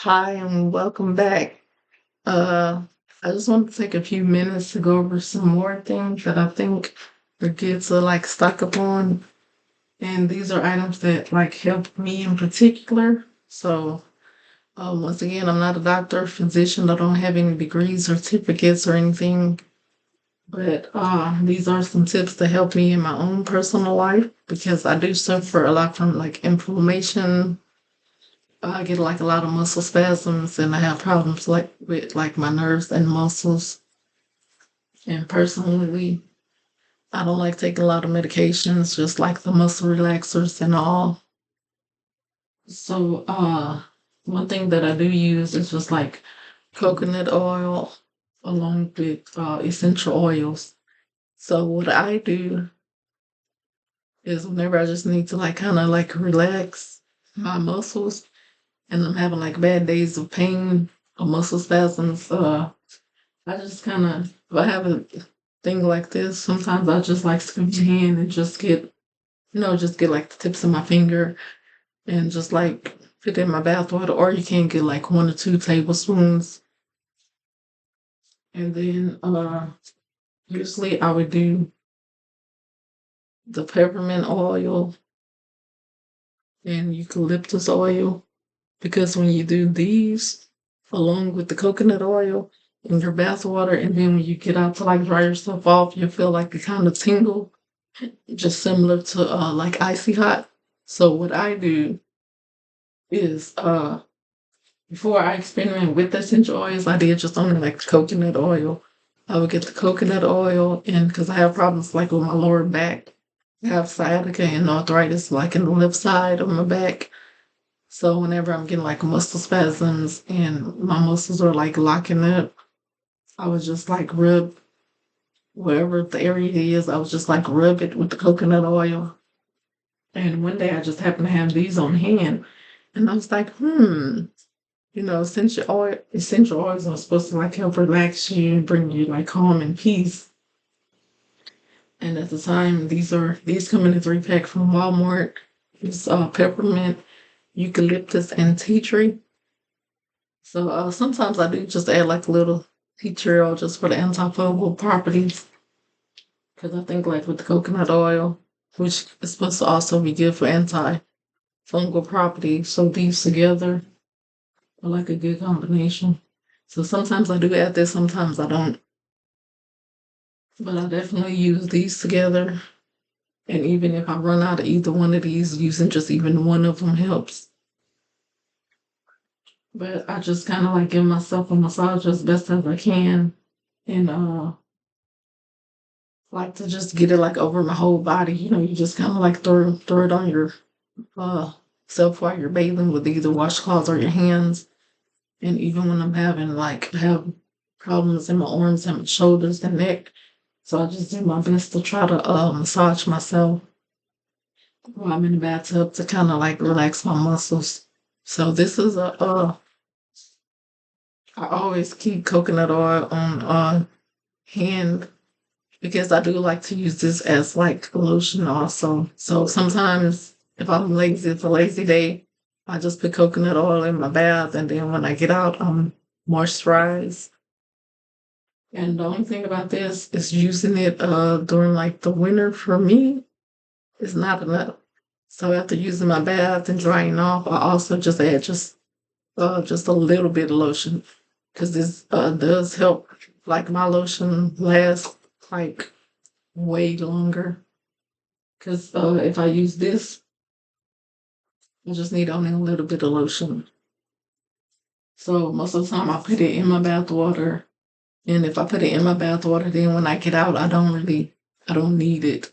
Hi, and welcome back. Uh, I just want to take a few minutes to go over some more things that I think are good to like stock up on. And these are items that like help me in particular. Once again, I'm not a doctor, physician. I don't have any degrees or certificates or anything. But these are some tips to help me in my own personal life because I do suffer a lot from like inflammation. I get like a lot of muscle spasms and I have problems like with like my nerves and muscles. And personally, I don't like taking a lot of medications, just like the muscle relaxers and all. So, one thing that I do use is just like coconut oil along with essential oils. So what I do is whenever I just need to like kind of like relax my muscles and I'm having like bad days of pain or muscle spasms, I just kind of, if I have a thing like this, sometimes I just like scoop your hand and just get, just get like the tips of my finger and just like put it in my bath water, or you can get like 1 or 2 tablespoons. And then usually I would do the peppermint oil and eucalyptus oil because when you do these along with the coconut oil in your bath water, and then when you get out to like dry yourself off, you feel like a kind of tingle just similar to like icy hot. So what I do is before I experiment with the essential oils, I did just only like coconut oil. I would get the coconut oil and because I have problems like with my lower back. I have sciatica and arthritis like in the left side of my back. So whenever I'm getting like muscle spasms and my muscles are like locking up, I would just like rub wherever the area is, I would just like rub it with the coconut oil. And one day I just happened to have these on hand. And I was like, essential oils are supposed to like help relax you and bring you like calm and peace. And at the time, these come in a 3 pack from Walmart. It's peppermint, eucalyptus, and tea tree. So sometimes I do just add like a little tea tree oil just for the antifungal properties. Because I think like with the coconut oil, which is supposed to also be good for antifungal properties, so these together are like a good combination. So sometimes I do add this, sometimes I don't. But I definitely use these together. And even if I run out of either one of these, using just even one of them helps. But I just kind of like give myself a massage as best as I can. And like to just get it like over my whole body. You just kind of like throw it on your uh self while you're bathing with either washcloths or your hands. And even when I'm having like have problems in my arms and my shoulders and neck, so I just do my best to try to massage myself while I'm in the bathtub to kind of like relax my muscles. So this is I always keep coconut oil on hand because I do like to use this as like lotion also. So sometimes if I'm lazy, it's a lazy day, I just put coconut oil in my bath and then when I get out, I'm moisturized. And the only thing about this is using it during like the winter for me is not enough. So after using my bath and drying off, I also just add just a little bit of lotion because this does help. Like my lotion lasts like way longer. Because if I use this, I just need only a little bit of lotion. So most of the time I put it in my bath water, and if I put it in my bath water, then when I get out, I don't need it.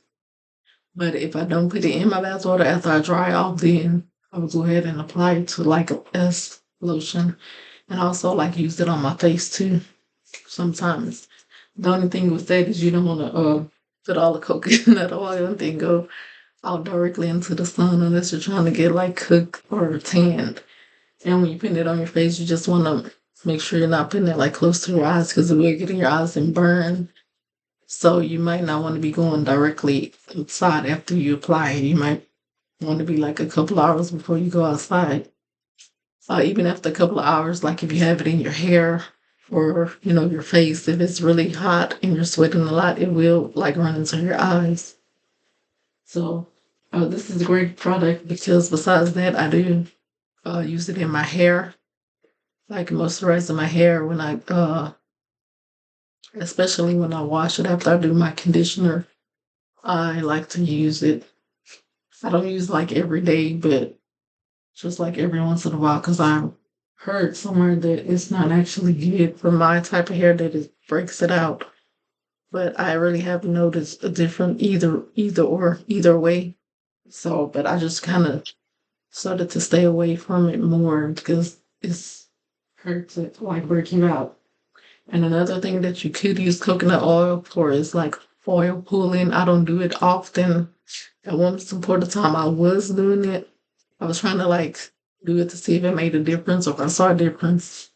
But if I don't put it in my bath water after I dry off, then I will go ahead and apply it to like a S lotion, and also like use it on my face too. Sometimes the only thing with that is you don't want to put all the coconut oil and then go out directly into the sun unless you're trying to get like cooked or tanned. And when you put it on your face, you just want to make sure you're not putting it like close to your eyes because it will get in your eyes and burn. So you might not want to be going directly outside after you apply it. You might want to be like a couple hours before you go outside. even after a couple of hours, like if you have it in your hair or your face, if it's really hot and you're sweating a lot, it will like run into your eyes. So this is a great product because besides that, I do use it in my hair, like moisturizing my hair when especially when I wash it after I do my conditioner. I like to use it. I don't use like every day, but just like every once in a while, because I heard somewhere that it's not actually good for my type of hair that it breaks it out. But I really haven't noticed a different either way. So, but I just kind of started to stay away from it more because it's hurts it like breaking out. And another thing that you could use coconut oil for is like oil pulling. I don't do it often. At one point in time, I was doing it. I was trying to like do it to see if it made a difference or if I saw a difference.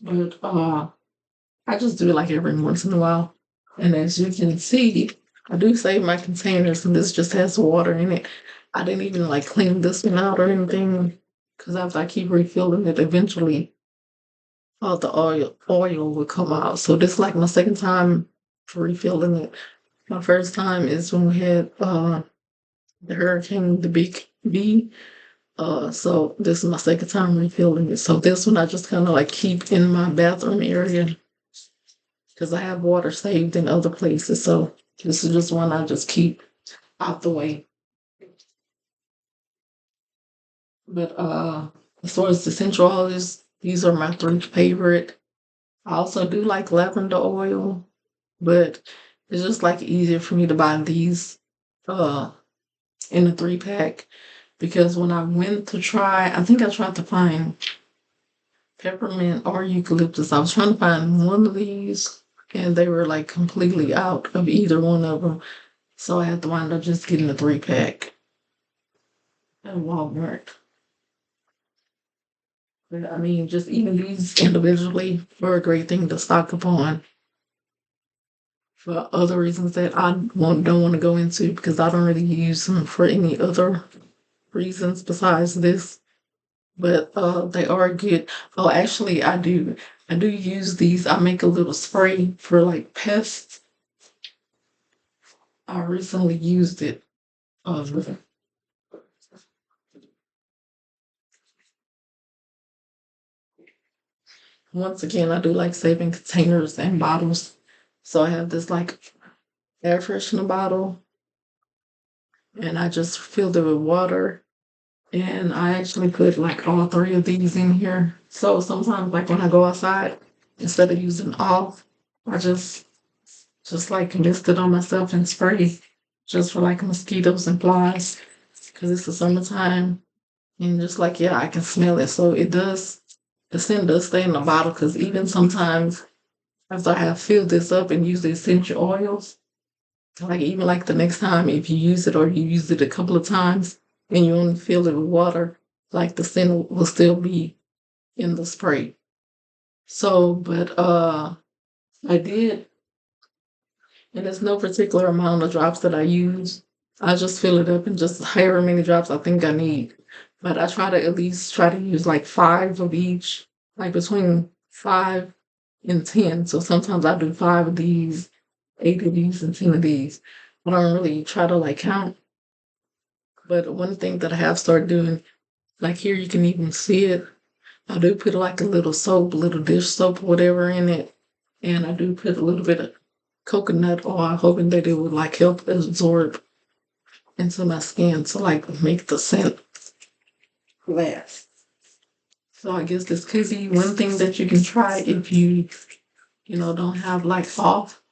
But I just do it like every once in a while. And as you can see, I do save my containers and this just has water in it. I didn't even like clean this one out or anything because after I keep refilling it, eventually all the oil will come out. So this is like my second time for refilling it. My first time is when we had the hurricane, the big B. So this is my second time refilling it. So this one I just kind of like keep in my bathroom area because I have water saved in other places. So this is just one I just keep out the way. But as far as essential oils, these are my three favorite. I also do like lavender oil, but it's just like easier for me to buy these uh in a 3 pack because when I went to try, I think I tried to find peppermint or eucalyptus. I was trying to find one of these and they were like completely out of either one of them. So I had to wind up just getting a 3 pack at Walmart. But I mean, just even these individually were a great thing to stock up on for other reasons that don't want to go into because I don't really use them for any other reasons besides this. But they are good. Oh, actually, I do. I do use these. I make a little spray for like pests. I recently used it. Um, Once again, I do like saving containers and bottles. So I have this like air freshener bottle, and I just filled it with water. And I actually put like all three of these in here. So sometimes, like when I go outside, instead of using off, I just like mist it on myself and spray just for like mosquitoes and flies because it's the summertime. And just like, yeah, I can smell it. So the scent does stay in the bottle because even sometimes after I have filled this up and used the essential oils, like even like the next time if you use it or you use it a couple of times and you only fill it with water, like the scent will still be in the spray. So, but I did, and there's no particular amount of drops that I use. I just fill it up and just however many drops I think I need. But I try to at least try to use like five of each, like between 5 and 10. So sometimes I do 5 of these, 8 of these, and 10 of these. I don't really try to like count. But one thing that I have started doing, like here you can even see it. I do put like a little soap, little dish soap, whatever in it. And I do put a little bit of coconut oil, hoping that it would like help absorb into my skin to like make the scent last. So I guess this could be one thing that you can try if you don't have like off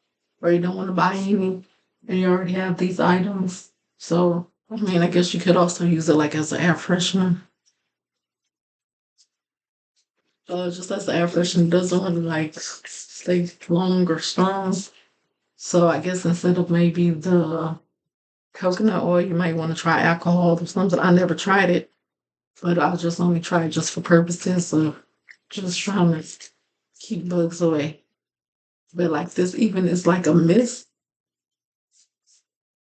or you don't want to buy any and you already have these items. So I mean, I guess you could also use it like as an air freshener. Just as the air freshener doesn't really like stay long or strong. So I guess instead of maybe the coconut oil, you might want to try alcohol or something. I never tried it, but I'll just only try it just for purposes of just trying to keep bugs away. But like this even is like a mist,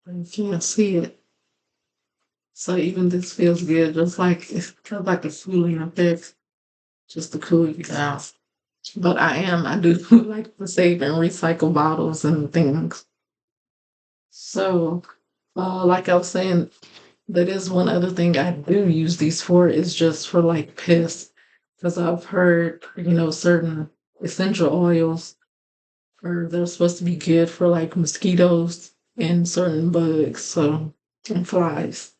and you can't see it. So even this feels good, just like it feels like a cooling effect. just to cool you down. But I do like to save and recycle bottles and things. So, like I was saying, that is one other thing I do use these for is just for like pests. Because I've heard, certain essential oils or they're supposed to be good for like mosquitoes and certain bugs, so and flies.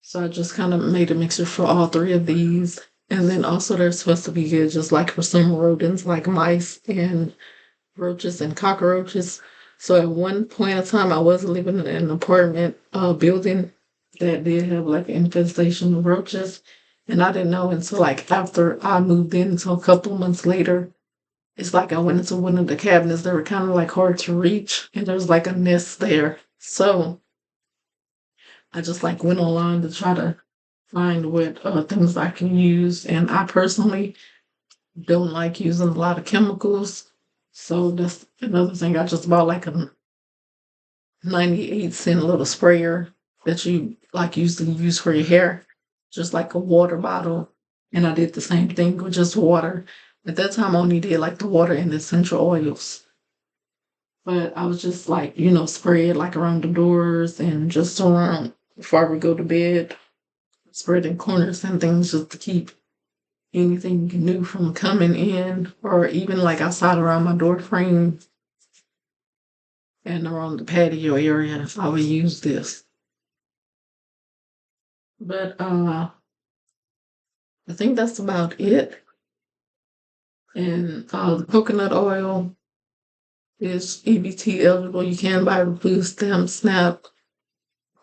So I just kind of made a mixture for all three of these. And then also they're supposed to be good just like for some rodents like mice and roaches and cockroaches. So at one point in time I was living in an apartment building that did have like an infestation of roaches. And I didn't know until like after I moved in, so a couple of months later, it's like I went into one of the cabinets. They were kind of like hard to reach, and there was like a nest there. So I just like went online to try to find what things I can use. And I personally don't like using a lot of chemicals. So that's another thing. I just bought like a 98-cent little sprayer that you like usually use for your hair, just like a water bottle. And I did the same thing with just water. At that time, I only did like the water and the essential oils. But I was just like, spray it like around the doors and just around before I would go to bed, spread in corners and things just to keep anything new from coming in, or even like outside around my door frame and around the patio area. I would use this. But I think that's about it. And the coconut oil is EBT eligible. You can buy the food stamp SNAP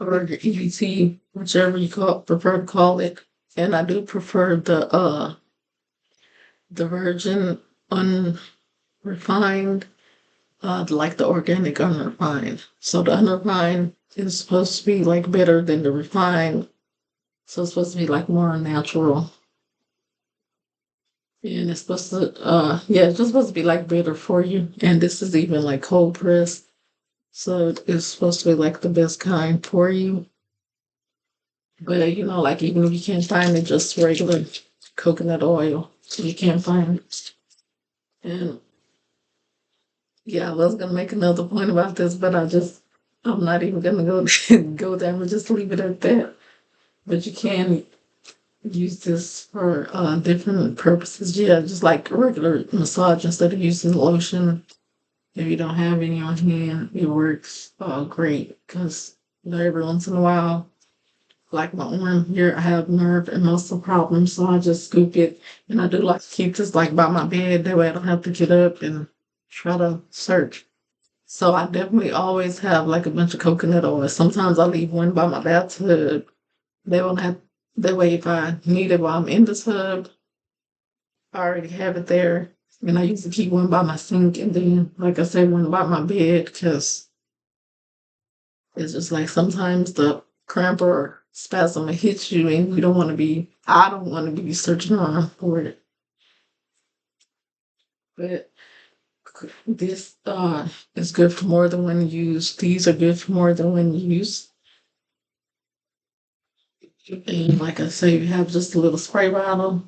or your EBT, whichever you prefer to call it. And I do prefer the virgin unrefined, like the organic unrefined. So the unrefined is supposed to be like better than the refined. So it's supposed to be like more natural. And it's supposed to yeah, it's just supposed to be like better for you. And this is even like cold pressed. So it's supposed to be like the best kind for you. But like even if you can't find it, just regular coconut oil. So you can't find it. And yeah, I was gonna make another point about this, but I'm not even gonna go go there. I'm gonna just leave it at that. But you can use this for different purposes. Yeah, just like regular massage instead of using lotion. If you don't have any on hand, it works great because every once in a while, like my arm here, I have nerve and muscle problems, so I just scoop it. And I do like to keep this like by my bed, that way I don't have to get up and try to search. So I definitely always have like a bunch of coconut oil. Sometimes I leave one by my bathtub. They won't have that way if I need it while I'm in the tub, I already have it there. And I used to keep one by my sink and then, like I said, one by my bed because it's just like sometimes the cramp or spasm will hit you and I don't want to be searching around for it. But this is good for more than one use. These are good for more than one use. And like I say, you have just a little spray bottle,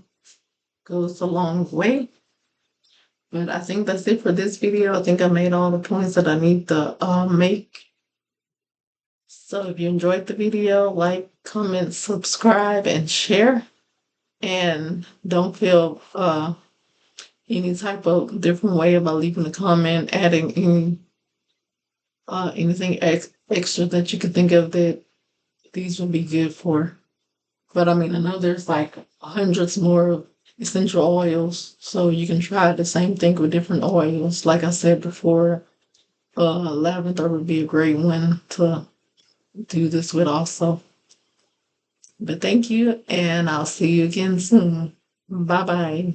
goes a long way. But I think that's it for this video. I think I made all the points that I need to make. So if you enjoyed the video, like, comment, subscribe, and share. And don't feel any type of different way about leaving a comment, adding anything extra that you could think of that these would be good for. But I mean, I know there's like hundreds more essential oils, so you can try the same thing with different oils. Like I said before, lavender would be a great one to do this with also. But thank you, and I'll see you again soon. Bye bye.